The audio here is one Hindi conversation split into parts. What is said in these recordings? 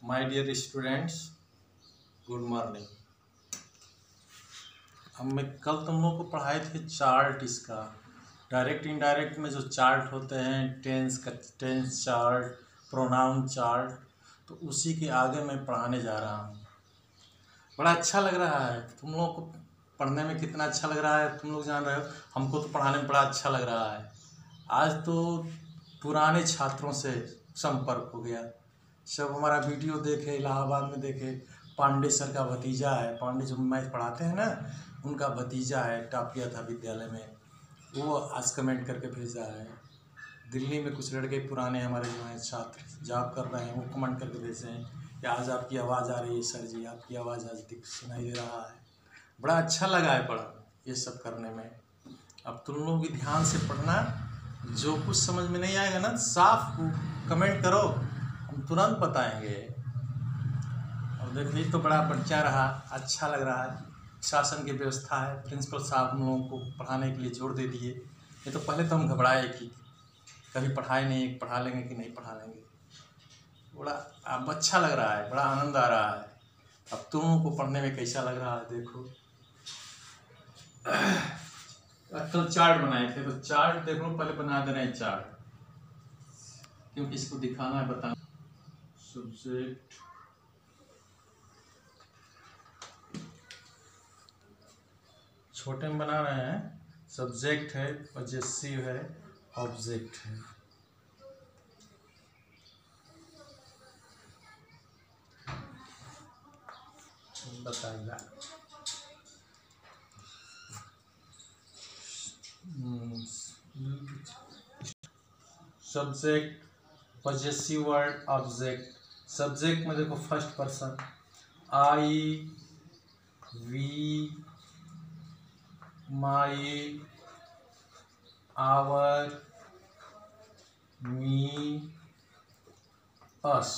My dear students, good morning. अब मैं कल तुम लोग को पढ़ाए थे चार्ट, इसका डायरेक्ट इनडायरेक्ट में जो चार्ट होते हैं, टेंस चार्ट, प्रोनाउन चार्ट, तो उसी के आगे मैं पढ़ाने जा रहा हूँ। बड़ा अच्छा लग रहा है तुम लोग को पढ़ने में। कितना अच्छा लग रहा है तुम लोग जान रहे हो। हमको तो पढ़ाने में बड़ा अच्छा लग रहा है। आज तो पुराने छात्रों से संपर्क हो गया। सब हमारा वीडियो देखे, इलाहाबाद में देखे। पांडे सर का भतीजा है, पांडे जो मैथ पढ़ाते हैं ना, उनका भतीजा है, टॉप किया था विद्यालय में। वो आज कमेंट करके भेजा है। दिल्ली में कुछ लड़के पुराने हमारे जो हैं छात्र जॉब कर रहे हैं, वो कमेंट करके भेजे हैं कि आज आपकी आवाज़ आ रही है सर जी, आपकी आवाज़ आज सुनाई दे रहा है। बड़ा अच्छा लगा है पढ़ा ये सब करने में। अब तुम लोग भी ध्यान से पढ़ना। जो कुछ समझ में नहीं आएगा ना, साफ कमेंट करो, हम तुरंत बताएंगे। और देखिए तो बड़ा बढ़िया रहा, अच्छा लग रहा है। शासन की व्यवस्था है, प्रिंसिपल साहब हम लोगों को पढ़ाने के लिए जोर दे दिए। ये तो पहले तो हम घबराए कि कभी पढ़ाए नहीं, पढ़ा लेंगे कि नहीं पढ़ा लेंगे। बड़ा अब अच्छा लग रहा है, बड़ा आनंद आ रहा है। अब तुम लोगों को पढ़ने में कैसा लग रहा है देखो। कल चार्ट बनाए थे, तो चार्ट देख लो, पहले बना दे रहे हैं चार्ट, क्योंकि इसको दिखाना है, बताना। सब्जेक्ट, छोटे में बना रहे हैं। सब्जेक्ट है, पजेसिव है, ऑब्जेक्ट है। बताइएगा। Subject, possessive word, object. Subject में देखो first person, I, we, my, our, me, us.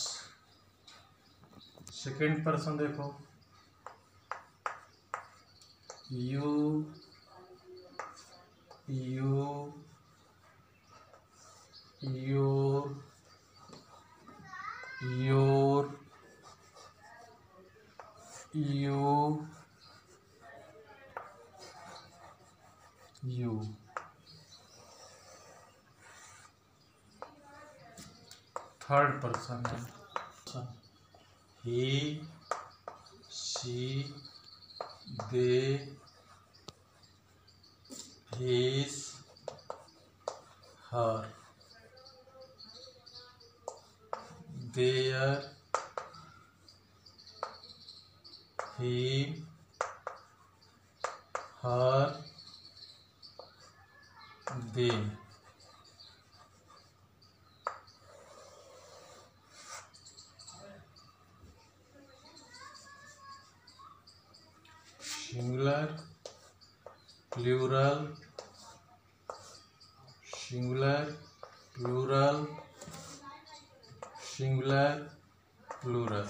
Second person देखो, you, your, you. Third person है he, she, they, his, her, their, him, her, them. Singular, plural, singular, plural, singular, plural.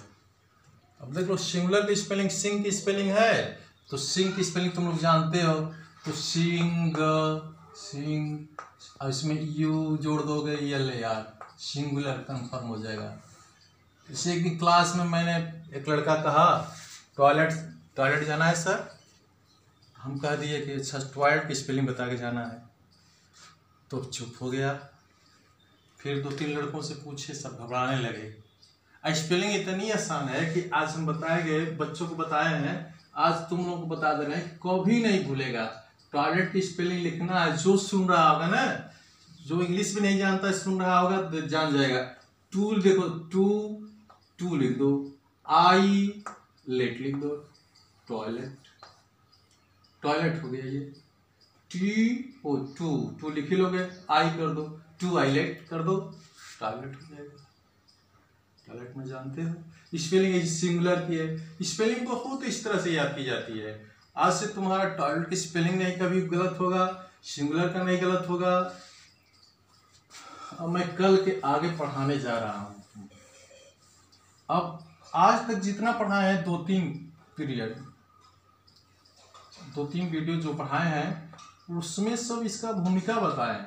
अब देखो सिंगुलर की स्पेलिंग, सिंग की स्पेलिंग है, तो सिंग की स्पेलिंग तुम लोग जानते हो। तो सिंग, और इसमें यू जोड़ दोगे, यल यार, सिंगुलर कंफर्म हो जाएगा। इसे एक दिन क्लास में मैंने, एक लड़का कहा टॉयलेट जाना है सर। हम कह दिए कि अच्छा टॉयलेट की स्पेलिंग बता के जाना है, तो चुप हो गया। फिर 2-3 लड़कों से पूछे, सब घबराने लगे। स्पेलिंग इतनी आसान है कि आज हम बताएंगे, बच्चों को बताए हैं, आज तुम लोगों को बता दे रहे हैं, कभी नहीं भूलेगा। टॉयलेट की स्पेलिंग लिखना है, जो सुन रहा होगा ना, जो इंग्लिश भी नहीं जानता सुन रहा होगा तो जान जाएगा। टू देखो, टू लिख दो, आई लेट लिख दो, टॉयलेट हो गया ये। टू लिख ही लोगे, आई कर दो, टू आईलेट कर दो, टॉयलेट हो जाएगा। टॉयलेट में जानते हो स्पेलिंग सिंगुलर की है। स्पेलिंग बहुत इस तरह से याद की जाती है। आज से तुम्हारा टॉयलेट की स्पेलिंग नहीं कभी गलत होगा, सिंगुलर का नहीं गलत होगा। अब मैं कल के आगे पढ़ाने जा रहा हूँ। अब आज तक जितना पढ़ाए हैं, 2-3 पीरियड, 2-3 वीडियो जो पढ़ाए हैं, उसमें सब इसका भूमिका बताए।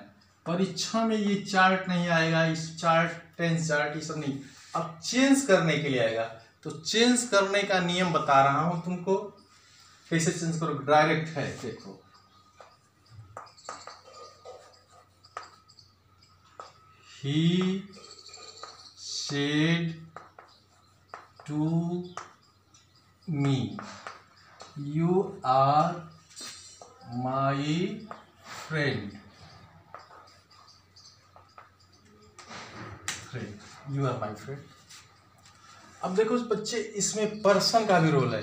परीक्षा में ये चार्ट नहीं आएगा, इस चार्ट, टेंस चार्ट, ये सब नहीं। अब चेंज करने के लिए आएगा, तो चेंज करने का नियम बता रहा हूं तुमको, कैसे चेंज करो। डायरेक्ट है, देखो he said to me you are my friend, you are my friend. अब देखो बच्चे, इसमें पर्सन का भी रोल है।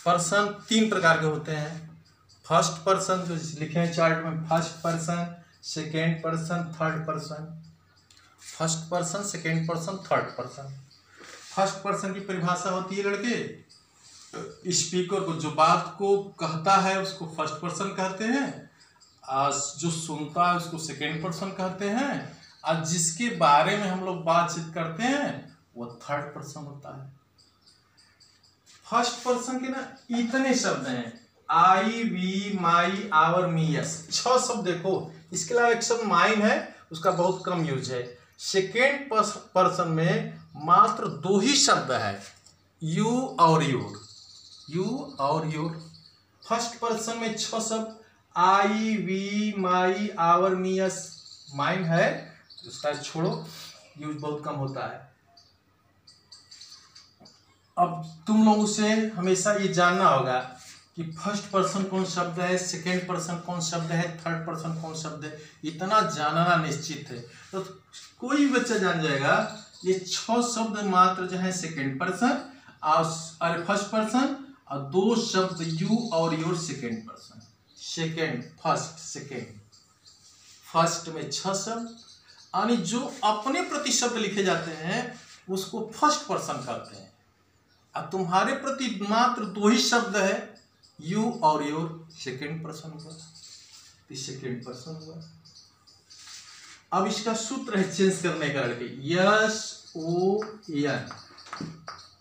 पर्सन 3 प्रकार के होते हैं। फर्स्ट पर्सन जो लिखे हैं चार्ट में, first person, second person, third person. First person, second person, third person. First person की परिभाषा होती है लड़के, स्पीकर को, जो बात को कहता है उसको फर्स्ट पर्सन कहते हैं, जो सुनता है उसको सेकेंड पर्सन कहते हैं, और जिसके बारे में हम लोग बातचीत करते हैं वो थर्ड पर्सन होता है। फर्स्ट पर्सन के ना इतने शब्द हैं, I, we, my, our, me, us, 6 शब्द। देखो इसके अलावा एक शब्द माइन है, उसका बहुत कम यूज है। सेकेंड पर्सन में मात्र 2 ही शब्द है, यू और योर, यू और योर। फर्स्ट पर्सन में 6 शब्द, I, we, my, our, me, us. Mine है, उसका छोड़ो, यूज बहुत कम होता है। अब तुम लोगों से हमेशा ये जानना होगा कि फर्स्ट पर्सन कौन शब्द है, सेकेंड पर्सन कौन शब्द है, थर्ड पर्सन कौन शब्द है, इतना जानना निश्चित है। तो कोई भी बच्चा जान जाएगा ये 6 शब्द मात्र जो है सेकेंड पर्सन और फर्स्ट पर्सन, और 2 शब्द यू और your second person. Second, first, second. First में 6 शब्द, यानी जो अपने प्रति शब्द लिखे जाते हैं उसको फर्स्ट पर्सन कहते हैं। अब तुम्हारे प्रति मात्र 2 ही शब्द है, यू और योर, सेकेंड पर्सन हुआ, सेकेंड पर्सन हुआ। अब इसका सूत्र है चेंज करने का लड़के, S O N,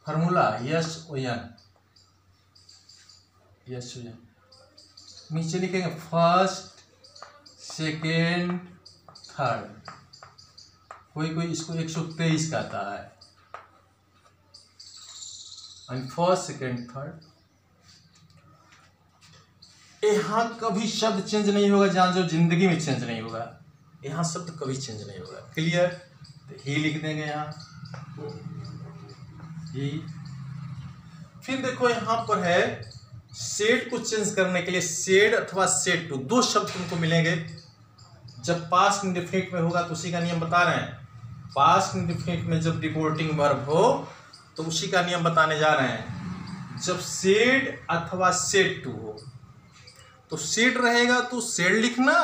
formula S O N, S O N. नीचे लिखेंगे फर्स्ट, सेकेंड, थर्ड। कोई इसको 123 कहता है, एंड फर्स्ट, सेकेंड, थर्ड। यहां कभी शब्द चेंज नहीं होगा, जान जो जिंदगी में चेंज नहीं होगा, यहां शब्द कभी चेंज नहीं होगा। क्लियर? तो ही लिख देंगे यहां, ही। फिर देखो यहां पर है सेड को चेंज करने के लिए, सेड अथवा सेड टू, 2 शब्द तुमको मिलेंगे। जब पास्ट इंडेफिनिट में होगा तो उसी का नियम बता रहे हैं। पास्ट इंडेफिनिट में जब रिपोर्टिंग वर्ब हो तो उसी का नियम बताने जा रहे हैं। जब सेड अथवा सेड टू हो तो सेड रहेगा तो सेड लिखना,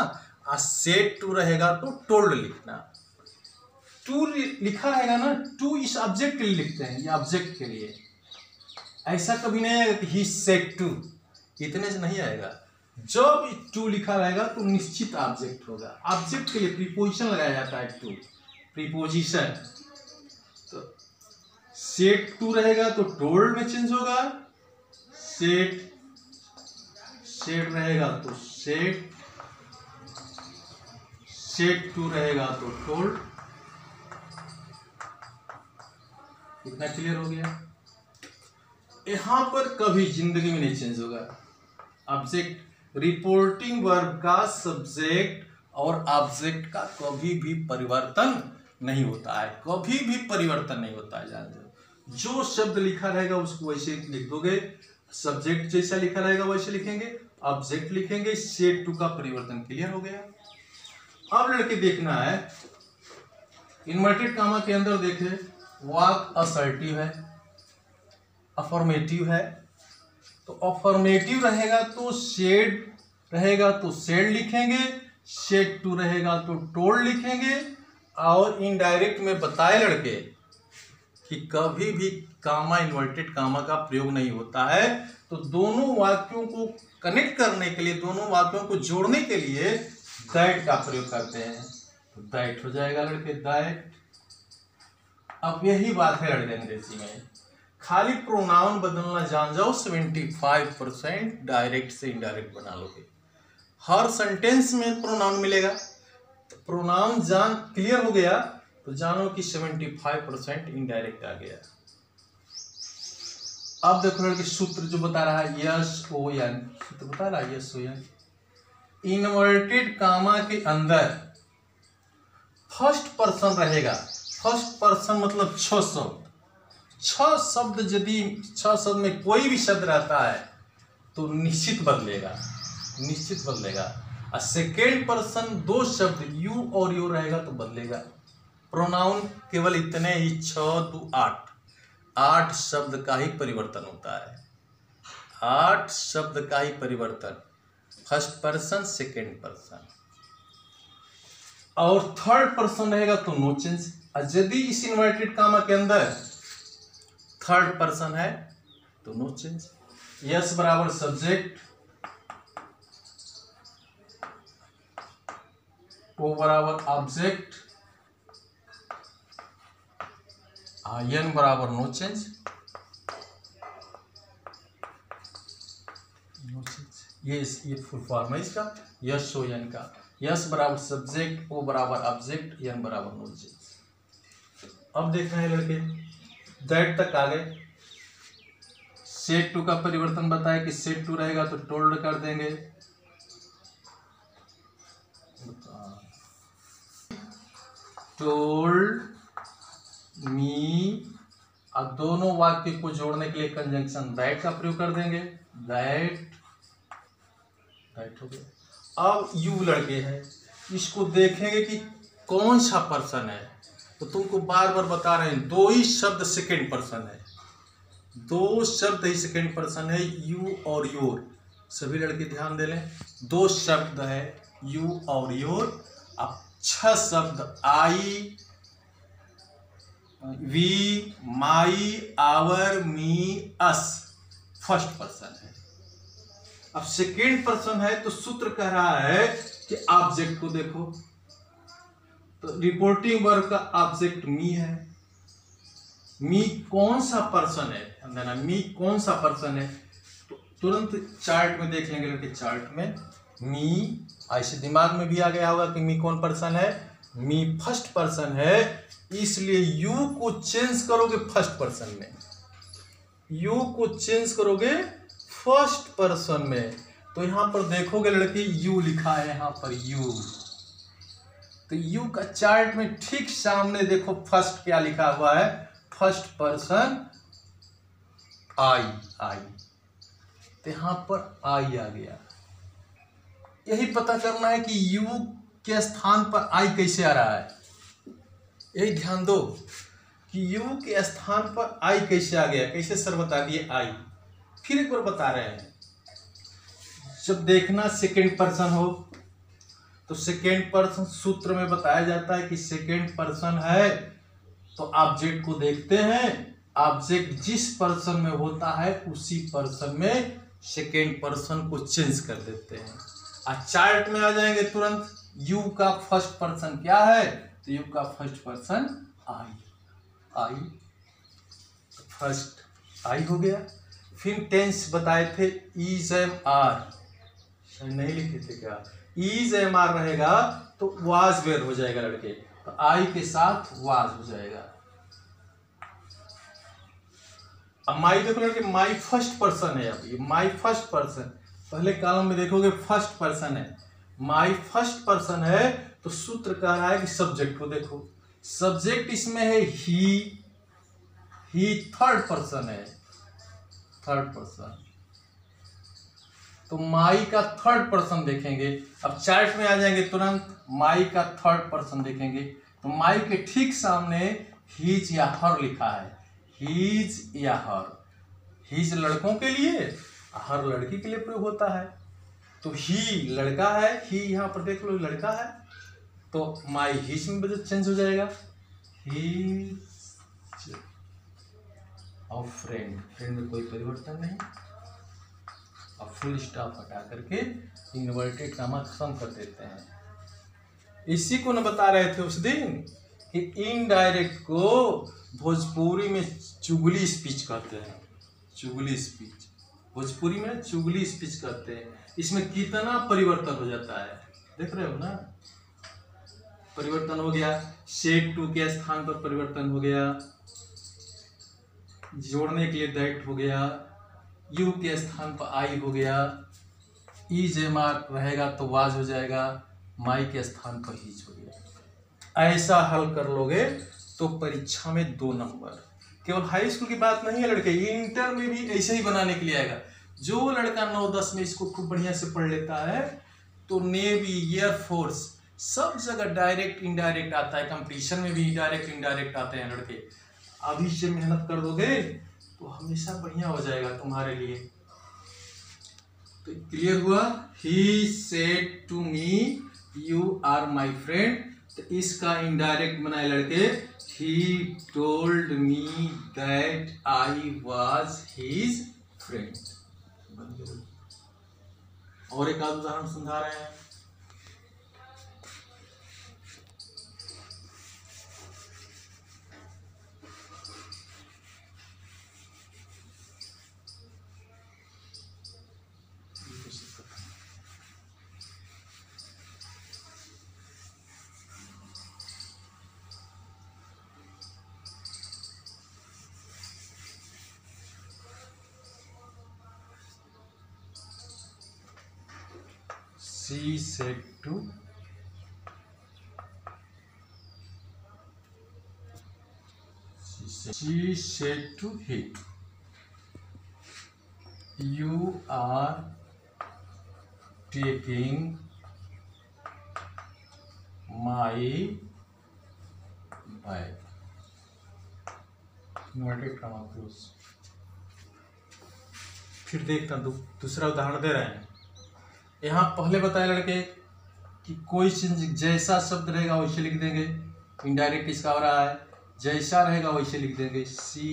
और सेड टू रहेगा तो टोल्ड लिखना। टू लिखा रहेगा ना, टू इस ऑब्जेक्ट के लिए लिखते हैं, ये ऑब्जेक्ट के लिए। ऐसा कभी नहीं आएगा कि ही सेड टू, इतने से नहीं आएगा। जब टू लिखा रहेगा तो निश्चित ऑब्जेक्ट होगा। ऑब्जेक्ट के लिए प्रीपोजिशन लगाया जाता है, टू प्रीपोजिशन। तो सेड टू रहेगा तो टोल्ड में चेंज होगा, सेड रहेगा तो सेड टू रहेगा तो टोल्ड। इतना क्लियर हो गया? यहां पर कभी जिंदगी में नहीं चेंज होगा। ऑब्जेक्ट, रिपोर्टिंग वर्ब का सब्जेक्ट और ऑब्जेक्ट का कभी भी परिवर्तन नहीं होता है, कभी भी परिवर्तन नहीं होता है। जान लो, जो शब्द लिखा रहेगा उसको वैसे लिख दोगे, सब्जेक्ट जैसा लिखा रहेगा वैसे लिखेंगे, ऑब्जेक्ट लिखेंगे, सेड टू का परिवर्तन। क्लियर हो गया? अब लड़के देखना है, इन्वर्टेड कामा के अंदर देखे, वाक असर्टिव है, अफर्मेटिव है। तो अफर्मेटिव रहेगा तो सेड रहेगा तो सेड लिखेंगे, सेड टू रहेगा तो टोल्ड लिखेंगे। और इनडायरेक्ट में बताए लड़के कि कभी भी कामा, इन्वर्टेड कामा का प्रयोग नहीं होता है। तो दोनों वाक्यों को कनेक्ट करने के लिए, दोनों वाक्यों को जोड़ने के लिए दैट का प्रयोग करते हैं। तो दैट हो जाएगा लड़के, दैट। अब यही बात है लड़के अंग्रेजी में, खाली प्रोनाउन बदलना जान जाओ, 75% डायरेक्ट से इनडायरेक्ट बना लोगे। हर सेंटेंस में प्रोनाउन मिलेगा। तो प्रोनाउन जान क्लियर हो गया तो जानो कि 75% इनडायरेक्ट आ गया। अब देखो लड़के सूत्र जो बता रहा है SON, सूत्र बता रहा है SON। इन्वर्टेड कामा के अंदर फर्स्ट पर्सन रहेगा। फर्स्ट पर्सन मतलब 6 शब्द। 6 शब्द यदि 6 शब्द में कोई भी शब्द रहता है तो निश्चित बदलेगा, निश्चित बदलेगा। और सेकेंड पर्सन 2 शब्द यू और यो रहेगा तो बदलेगा। प्रोनाउन केवल इतने ही 6 2 8 शब्द का ही परिवर्तन होता है। 8 शब्द का ही परिवर्तन, फर्स्ट पर्सन सेकेंड पर्सन। और थर्ड पर्सन रहेगा तो नो चेंज। और यदि इस इन्वर्टेड कामा के अंदर थर्ड पर्सन है तो नो चेंज। यस बराबर सब्जेक्ट, ओ बराबर ऑब्जेक्ट, एन बराबर नो चेंज, नो चेंज। ये फुल फॉर्म है इसका SON का। यस बराबर सब्जेक्ट, ओ बराबर ऑब्जेक्ट, एन बराबर नो चेंज। अब देखना है लड़के, दैट तक आ गए। सेट टू का परिवर्तन बताया कि सेट टू रहेगा तो टोल्ड कर देंगे। Told me. अब दोनों वाक्य को जोड़ने के लिए कंजंक्शन दैट का प्रयोग कर देंगे। दैट हो गया। अब यू लड़के हैं, इसको देखेंगे कि कौन सा पर्सन है। तो तुमको बार बार बता रहे हैं 2 ही शब्द सेकेंड पर्सन है, 2 शब्द ही सेकेंड पर्सन है, यू और योर। सभी लड़के ध्यान दे लें, 2 शब्द है यू और योर। अब 6 शब्द I, we, my, our, me, us first person है। अब सेकेंड पर्सन है तो सूत्र कह रहा है कि ऑब्जेक्ट को देखो, तो रिपोर्टिंग वर्ब का ऑब्जेक्ट मी है। मी कौन सा पर्सन है, मी कौन सा पर्सन है, तो तुरंत चार्ट में देख लेंगे लड़के। चार्ट में मी, ऐसे दिमाग में भी आ गया होगा कि मी कौन पर्सन है। मी फर्स्ट पर्सन है, इसलिए यू को चेंज करोगे फर्स्ट पर्सन में, यू को चेंज करोगे फर्स्ट पर्सन में। तो यहां पर देखोगे लड़के यू लिखा है यहां पर यू, तो यू का चार्ट में ठीक सामने देखो फर्स्ट क्या लिखा हुआ है, फर्स्ट पर्सन आई, तो यहां पर आई आ गया। यही पता करना है कि यू के स्थान पर आई कैसे आ रहा है। यही ध्यान दो कि यू के स्थान पर आई कैसे आ गया, कैसे सर बता दिए आई। फिर एक बार बता रहे हैं, जब देखना सेकेंड पर्सन हो तो सेकेंड पर्सन सूत्र में बताया जाता है कि सेकेंड पर्सन है तो ऑब्जेक्ट को देखते हैं, ऑब्जेक्ट जिस पर्सन में होता है उसी पर्सन में सेकेंड पर्सन को चेंज कर देते हैं। और चार्ट में आ जाएंगे तुरंत, यू का फर्स्ट पर्सन क्या है, तो यू का फर्स्ट पर्सन आई, फर्स्ट आई हो गया। फिर टेंस बताए थे इज एम आर, नहीं लिखे थे क्या, इज एम आर रहेगा तो वाज वेयर हो जाएगा लड़के, तो आई के साथ वाज हो जाएगा। अब माई देखो लड़के, माई फर्स्ट पर्सन है। अब ये माई फर्स्ट पर्सन, पहले कॉलम में देखोगे फर्स्ट पर्सन है, माई फर्स्ट पर्सन है तो सूत्र कह रहा है कि सब्जेक्ट को देखो, सब्जेक्ट इसमें है ही थर्ड पर्सन है, थर्ड पर्सन, तो माई का थर्ड पर्सन देखेंगे। अब चार्ट में आ जाएंगे तुरंत, माई का थर्ड पर्सन देखेंगे तो माई के ठीक सामने हीज या हर लिखा है, हीज या हर। हीज लड़कों के लिए, हर लड़की के लिए प्रयोग होता है। तो ही लड़का है, ही यहाँ पर देख लो लड़का है, तो माई हीज में बदल चेंज हो जाएगा, हीज। और फ्रेंड, फ्रेंड में कोई परिवर्तन नहीं। अब फुल स्टॉप हटा करके इन्वर्टेड कामा खत्म कर देते हैं। इसी को न बता रहे थे उस दिन कि इनडायरेक्ट को भोजपुरी में चुगली स्पीच कहते हैं, चुगली स्पीच, भोजपुरी में चुगली स्पीच कहते हैं। इसमें कितना परिवर्तन हो जाता है देख रहे हो ना। परिवर्तन हो गया, सेड टू के स्थान पर परिवर्तन हो गया, जोड़ने के लिए दैट हो गया, यू के स्थान पर आई हो गया, ई जे मार्क रहेगा तो वाज हो जाएगा, माई के स्थान पर हीज हो गया। ऐसा हल कर लोगे तो परीक्षा में 2 नंबर। केवल हाई स्कूल की बात नहीं है लड़के, इंटर में भी ऐसे ही बनाने के लिए आएगा। जो लड़का 9-10 में इसको खूब बढ़िया से पढ़ लेता है तो नेवी, एयरफोर्स सब जगह डायरेक्ट इनडायरेक्ट आता है, कंपटीशन में भी डायरेक्ट इनडायरेक्ट आते हैं लड़के। अभी से मेहनत कर दोगे तो हमेशा बढ़िया हो जाएगा तुम्हारे लिए। तो क्लियर हुआ? He said to me you are my friend, तो इसका इनडायरेक्ट बनाए लड़के, he told me that I was his friend. और एक आध उदाहरण समझा रहे हैं। She said to him, you are taking my bag. Inverted comma close. फिर देखता हूं दूसरा उदाहरण दे रहे हैं। यहाँ पहले बताए लड़के कि कोई चीज जैसा शब्द रहेगा वैसे लिख देंगे, इनडायरेक्ट इसका हो रहा है, जैसा रहेगा वैसे लिख देंगे। सी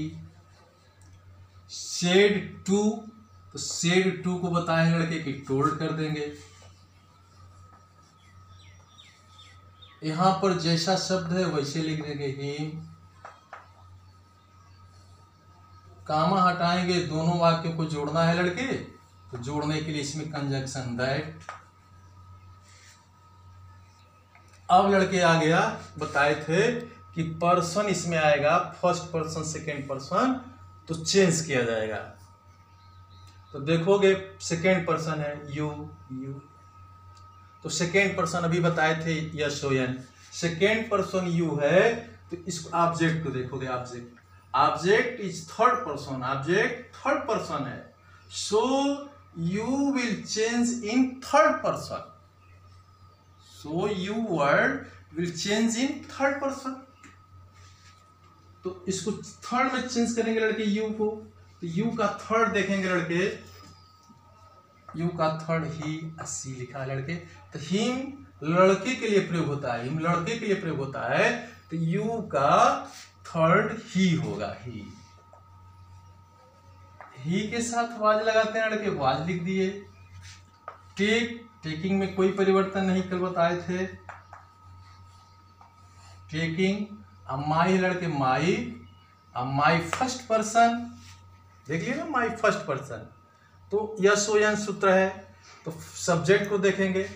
सेड टू, तो सेड टू को बताए लड़के कि टोल्ड कर देंगे। यहां पर जैसा शब्द है वैसे लिख देंगे हिम। कामा हटाएंगे, दोनों वाक्यों को जोड़ना है लड़के, तो जोड़ने के लिए इसमें कंजंक्शन दैट। अब लड़के आ गया, बताए थे कि पर्सन इसमें आएगा, फर्स्ट पर्सन सेकेंड पर्सन, तो चेंज किया जाएगा। तो देखोगे सेकेंड पर्सन है यू, यू, तो सेकेंड पर्सन अभी बताए थे yes O N, second person you है, तो इसको ऑब्जेक्ट को देखोगे, object, object is third person, object third person है, so you will change in third person, so you word will change in third person। तो इसको थर्ड में चेंज करेंगे लड़के यू को, तो यू का थर्ड देखेंगे लड़के, यू का थर्ड ही, सी लिखा है लड़के, तो हिम लड़के के लिए प्रयोग होता है, हिम लड़के के लिए प्रयोग होता है, तो यू का थर्ड ही होगा, ही के साथ वाज लगाते हैं लड़के, वाज लिख दिए। टेकिंग में कोई परिवर्तन नहीं, कल बताए थे टेकिंग। अब माई लड़के, माई, अब माई फर्स्ट पर्सन, देख लिया ना, माई फर्स्ट पर्सन, तो यस ओ एन सूत्र है, तो सब्जेक्ट को देखेंगे,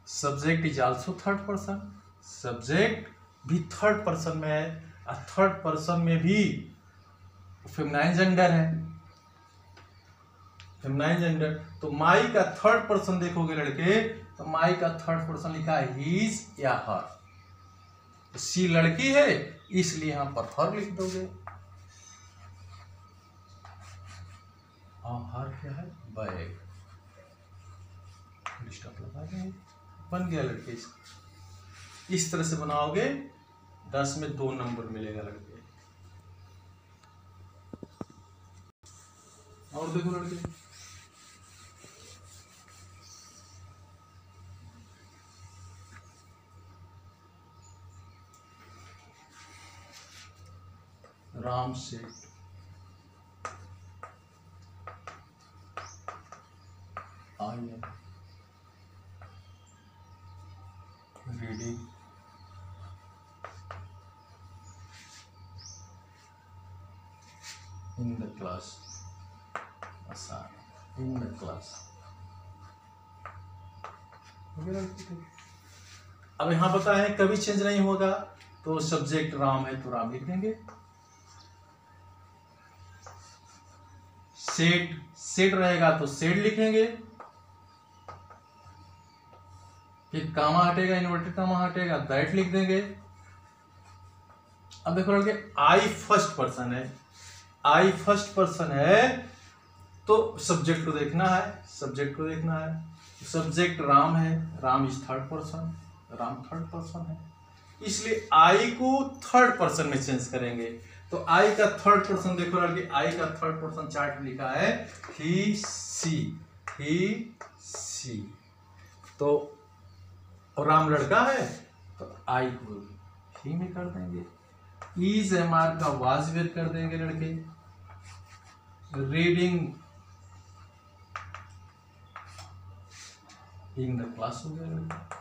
subject is also third person, subject भी थर्ड पर्सन में है, और थर्ड पर्सन में भी फेमिनाइन जेंडर है, फेमिनाइन जेंडर। तो माई का थर्ड पर्सन देखोगे लड़के, तो माई का थर्ड पर्सन लिखा है हीज या हर, सी लड़की है इसलिए यहां पर हर लिख दोगे, और हर क्या है, बैग, स्टॉप लगा देंगे, बन गया लड़के। इस तरह से बनाओगे 10 में 2 नंबर मिलेगा लड़के। और देखो लड़के, राम से I am reading in the class, in the class. अब यहाँ पता है कभी चेंज नहीं होगा, तो सब्जेक्ट राम है तो राम लिख देंगे। सेट रहेगा तो सेट लिखेंगे। फिर कामा हटेगा, इन्वर्टेड कामा हटेगा, दैट लिख देंगे। अब देखो लड़के, आई फर्स्ट पर्सन है, आई फर्स्ट पर्सन है तो सब्जेक्ट को देखना है, सब्जेक्ट को देखना है। सब्जेक्ट राम है, Ram is third person, Ram third person है, इसलिए आई को थर्ड पर्सन में चेंज करेंगे। तो आई का थर्ड पर्सन देखो लड़के, आई का थर्ड पर्सन चार्ट लिखा है ही सी। तो राम लड़का है तो आई को ही में कर देंगे। इज एम आर का वाज वेर कर देंगे लड़के। रीडिंग इन द क्लास हो गया लड़के।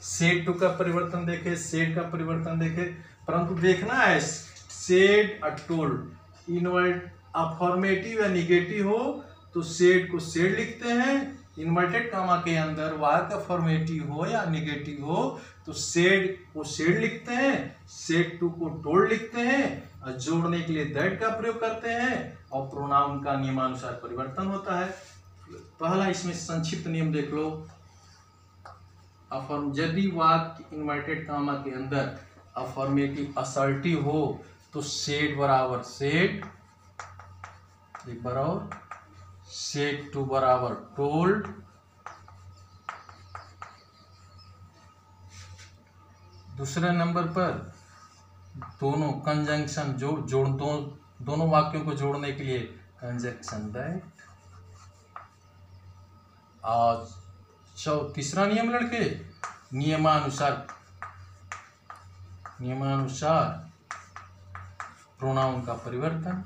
सेट टू का परिवर्तन देखे, सेट का परिवर्तन देखे, परंतु देखना है सेट टोल्ड इनवर्ट अफॉर्मेटिव या निगेटिव हो तो सेट को सेट लिखते हैं, इन्वर्टेड कामा के अंदर वाह का फॉर्मेटिव हो या निगेटिव हो तो सेट को सेट लिखते हैं, सेट टू को टोल्ड लिखते हैं, और जोड़ने के लिए दैट का प्रयोग करते हैं, और प्रोनाउन का नियमानुसार परिवर्तन होता है। पहला इसमें संक्षिप्त नियम देख लो। यदि वाक्य इन्वर्टेड कामा के अंदर अफर्मेटिव असर्टिव हो तो सेट बराबर सेट, एक बार और, सेट टू बराबर टोल्ड, दूसरे नंबर पर दोनों कंजंक्शन दोनों वाक्यों को जोड़ने के लिए कंजंक्शन दैट। और तीसरा नियम लड़के, नियमानुसार प्रोनाउन का परिवर्तन,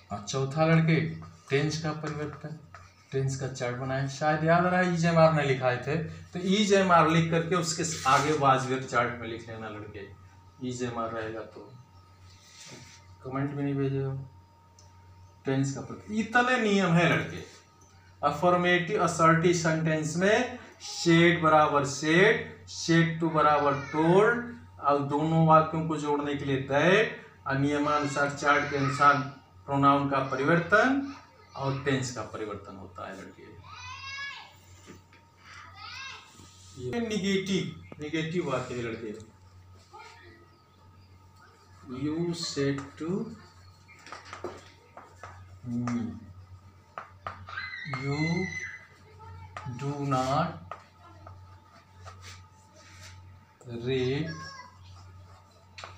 और चौथा लड़के टेंस का परिवर्तन। टेंस का चार्ट बनाए, शायद याद आ रहा है EJMR ने लिखाए थे, तो EJMR लिख करके उसके आगे वाजवेर चार्ट में लिख लेना लड़के। EJMR रहेगा तो कमेंट में नहीं भेजे हो। टेंस का परिवर्तन, इतने नियम है लड़के। अफर्मेटिव असर्टिव सेंटेंस में सेट बराबर सेट, सेट टू बराबर टोल्ड, और दोनों वाक्यों को जोड़ने के लिए दैट, और नियमानुसार चार्ट के अनुसार प्रोनाउन का परिवर्तन और टेंस का परिवर्तन होता है लड़के। निगेटिव वाक्य है लड़के। You said to me, you do not read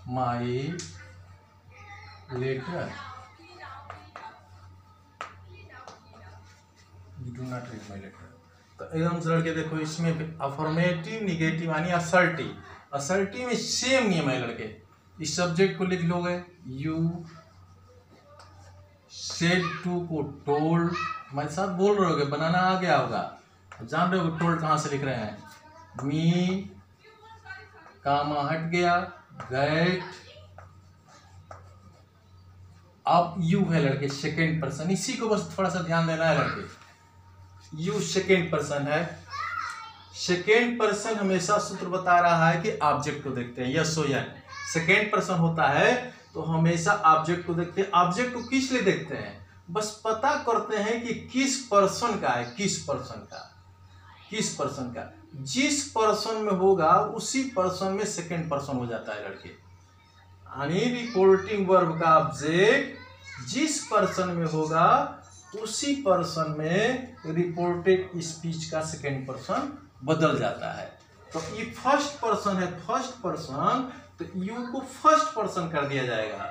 my letter, you do not read my letter। तो एकदम से लड़के देखो, इसमें अफर्मेटिव निगेटिव यानी असर्टिव में सेम नियम है लड़के। इस सब्जेक्ट को लिख लोगे, यू सेड टू को टोल्ड, हमारे साथ बोल रहे होगे, बनाना आ गया होगा, जान रहे हो टोल्ड कहाँ से लिख रहे हैं। मी कामा हट गया, दैट, अब यू है लड़के सेकेंड पर्सन, इसी को बस थोड़ा सा ध्यान देना है लड़के। यू सेकेंड पर्सन है, सेकेंड पर्सन हमेशा सूत्र बता रहा है कि ऑब्जेक्ट को देखते हैं, यस हो या सेकेंड पर्सन होता है तो हमेशा ऑब्जेक्ट को देखते हैं। ऑब्जेक्ट को किस लिए देखते हैं, बस पता करते हैं कि किस पर्सन का है, किस पर्सन का जिस पर्सन में होगा उसी पर्सन में सेकेंड पर्सन हो जाता है लड़के। यानी रिपोर्टिंग वर्ब का ऑब्जेक्ट जिस पर्सन में होगा उसी पर्सन में रिपोर्टेड स्पीच का सेकेंड पर्सन बदल जाता है। तो ये फर्स्ट पर्सन है, फर्स्ट पर्सन, तो यू को फर्स्ट पर्सन कर दिया जाएगा।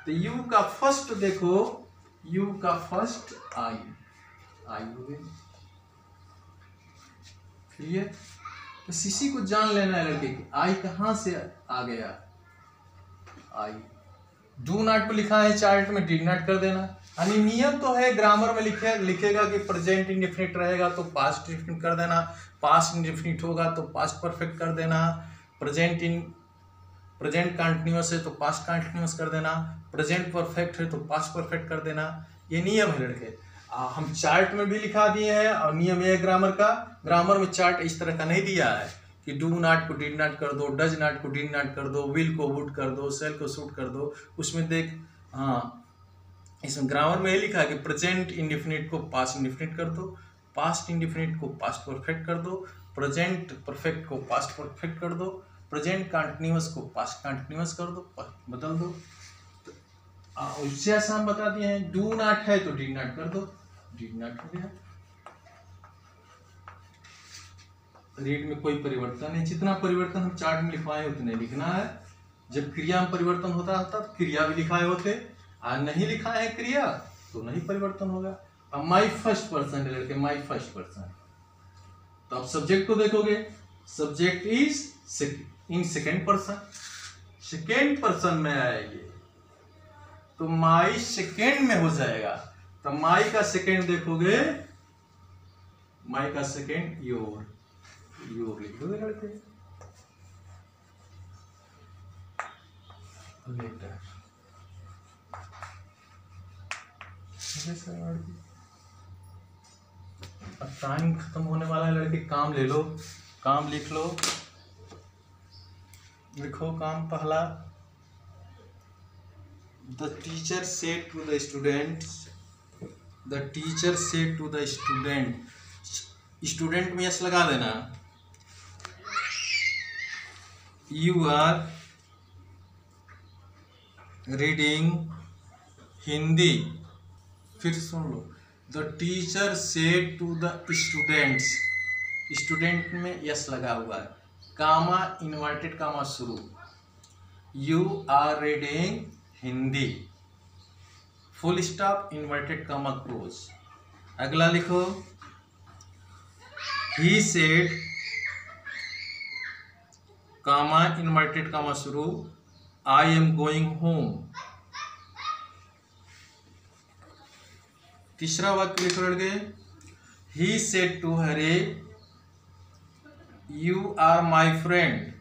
तो यू का फर्स्ट देखो, यू का फर्स्ट आई हो गई, क्लियर। तो सीसी को जान लेना है लड़के कि आई कहां से आ गया। आई डू नॉट को लिखा है चार्ट में, डिड नॉट कर देना। यानी नियम तो है, ग्रामर में लिखेगा कि प्रेजेंट इंडेफिनिट रहेगा तो पास्ट इंडेफिनिट कर देना, पास्ट इंडेफिनिट होगा तो पास्ट परफेक्ट कर देना, प्रेजेंट प्रेजेंट कंटिन्यूअस है तो पास्ट कंटिन्यूअस कर देना, प्रेजेंट परफेक्ट है तो पास्ट परफेक्ट कर देना। ये नियम है लड़के। हम चार्ट में भी लिखा दिए हैं और नियम ये है ग्रामर का। ग्रामर में चार्ट इस तरह का नहीं दिया है कि डू नॉट को डिड नॉट कर दो, डज नॉट को डिड नॉट कर दो, विल को वुड कर दो, सेल को शुड कर दो। उसमें देख, हाँ इसमें ग्रामर में ये लिखा है कि प्रेजेंट इंडेफिनिट को पास्ट इंडेफिनिट कर दो, पास्ट इंडेफिनिट को पास्ट परफेक्ट कर दो, प्रेजेंट परफेक्ट को पास्ट परफेक्ट कर दो, प्रेजेंट कंटिन्यूअस को पास्ट कंटिन्यूअस कर दो, बदल दो। उससे आसान बता दिए हैं। डू नॉट है तो डिड नॉट कर दो, डिड नॉट हो गया। रीड में कोई परिवर्तन नहीं, जितना परिवर्तन हम चार्ट में लिखवाए उतने लिखना है। जब क्रिया में परिवर्तन होता तो क्रिया भी लिखाए होते, आज नहीं लिखा है क्रिया तो नहीं परिवर्तन होगा। अब माई फर्स्ट पर्सन है लड़के, माई फर्स्ट पर्सन। तो अब सब्जेक्ट को देखोगे, subject is in second person, second person में आएगी तो माई सेकेंड में हो जाएगा। तो माई का सेकेंड देखोगे, माई का सेकेंड योर, योर लिख दोगे लड़के। लेटर अब टाइम खत्म होने वाला है लड़के, काम ले लो, काम लिख लो। लिखो काम पहला। The teacher said to the student, the teacher said to the student, student में यस लगा देना। यू आर रीडिंग हिंदी, फिर सुन लो। The teacher said to the students, student में यस लगा हुआ है, कामा इन्वर्टेड कामा शुरू, you are reading Hindi, full stop inverted comma close. अगला लिखो, he said comma inverted comma शुरू, आई एम गोइंग होम। तीसरा वाक्य लिखो लड़के, he said to Hari you are my friend.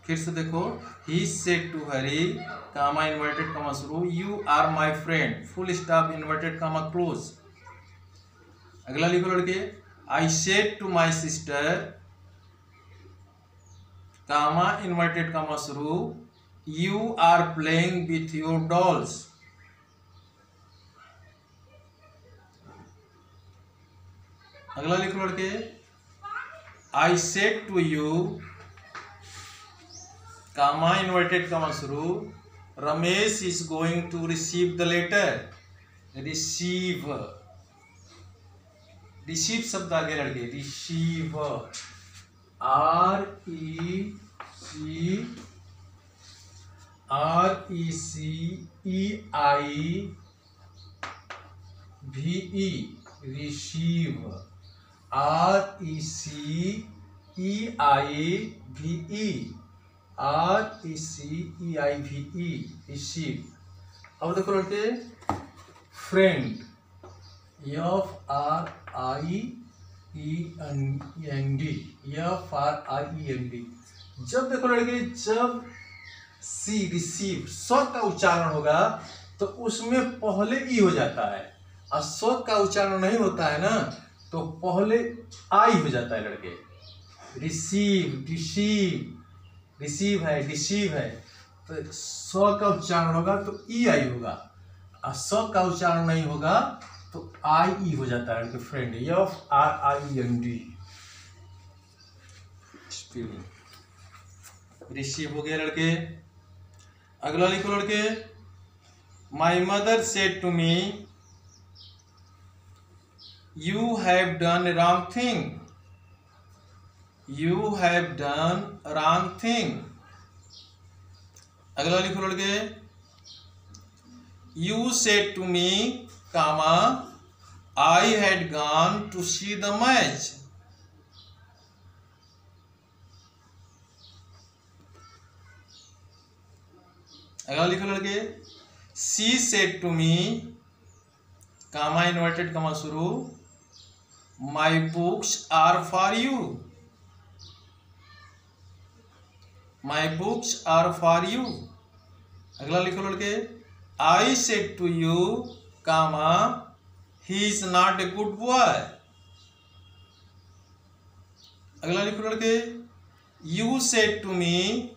फिर से देखो, he said to Hari comma inverted comma शुरू, you are my friend, full stop inverted comma close. अगला लिखो लड़के, I said to my sister comma inverted comma शुरू, you are playing with your dolls. अगला लिखो लड़के, I said to you comma inverted comma शुरू, Ramesh is going to receive the letter. Receive, receive शब्द आगे लड़के, रिसीव, आर ई सी ई आई भी ई, रिसीव, आर ई सी ई आई भी ई, आर ई सी ई आई भी ई, रिसीव। अब देखो लड़के, friend, F R I E N D, F R I E N D. जब देखो लड़के, जब सी रिसीव स्व का उच्चारण होगा तो उसमें पहले ई हो जाता है, और स्व का उच्चारण नहीं होता है ना तो पहले आई हो जाता है लड़के। रिसीव, रिसीव, रिसीव है, डिसीव है, तो स्व का उच्चारण होगा तो ई आई होगा, और स्व का उच्चारण नहीं होगा तो आई ई हो जाता है लड़के। Friend, F R I N D, receive हो गया लड़के। अगला लिखो लड़के, my mother said to me you have done wrong thing, you have done wrong thing. अगला लिखो लड़के, you said to me comma I had gone to see the match. अगला लिखो लड़के, she said to me comma inverted comma शुरू, my books are for you. My books are for you. अगला लिखो लड़के, I said to you comma he is not a good boy. अगला लिखो लड़के, you said to me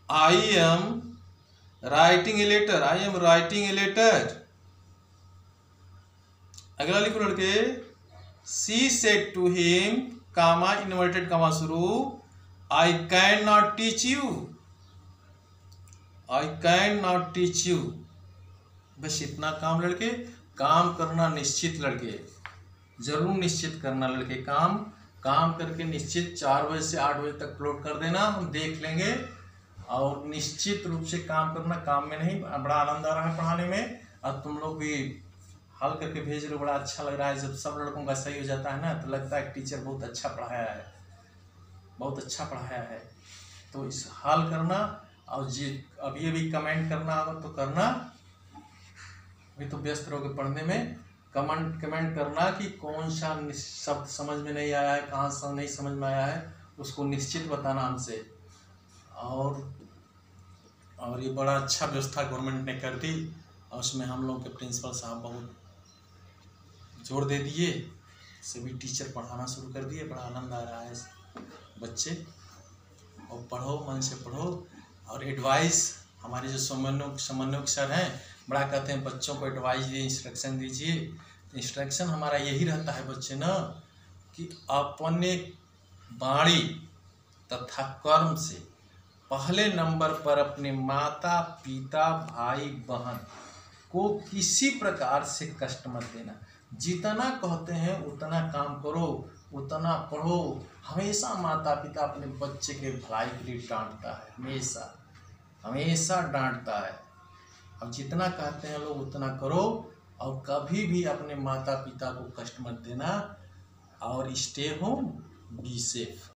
I am writing a letter, I am writing a letter. अगला लिखो लड़के, she said to him comma inverted comma शुरू, I can not teach you, I can not teach you. बस इतना काम लड़के, काम करना निश्चित लड़के, जरूर निश्चित करना लड़के, काम करके निश्चित 4 बजे से 8 बजे तक अपलोड कर देना, हम देख लेंगे। और निश्चित रूप से काम करना, काम में नहीं, बड़ा आनंद आ रहा है पढ़ाने में। और तुम लोग भी हल करके भेज रहे हो, बड़ा अच्छा लग रहा है। जब सब लड़कों का सही हो जाता है ना, तो लगता है टीचर बहुत अच्छा पढ़ाया है, बहुत अच्छा पढ़ाया है। तो इस हल करना, और जी अभी कमेंट करना होगा तो करना, अभी तो व्यस्त रहोगे पढ़ने में। कमेंट करना कि कौन सा शब्द समझ में नहीं आया है, कहाँ से नहीं समझ में आया है, उसको निश्चित बताना हमसे। और ये बड़ा अच्छा व्यवस्था गवर्नमेंट ने कर दी, और उसमें हम लोग के प्रिंसिपल साहब बहुत जोर दे दिए, सभी टीचर पढ़ाना शुरू कर दिए। बड़ा आनंद आ रहा है बच्चे, और पढ़ो, मन से पढ़ो। और एडवाइस हमारे जो समन्वयक सर हैं, बड़ा कहते हैं बच्चों को एडवाइस दिए, इंस्ट्रक्शन दीजिए। इंस्ट्रक्शन हमारा यही रहता है बच्चे ना, कि अपने वाणी तथा कर्म से पहले नंबर पर अपने माता पिता भाई बहन को किसी प्रकार से कष्ट मत देना। जितना कहते हैं उतना काम करो, उतना पढ़ो। हमेशा माता पिता अपने बच्चे के भलाई के लिए डांटता है, हमेशा डांटता है। अब जितना कहते हैं लोग उतना करो, और कभी भी अपने माता पिता को कष्ट मत देना। और स्टे होम, बी सेफ।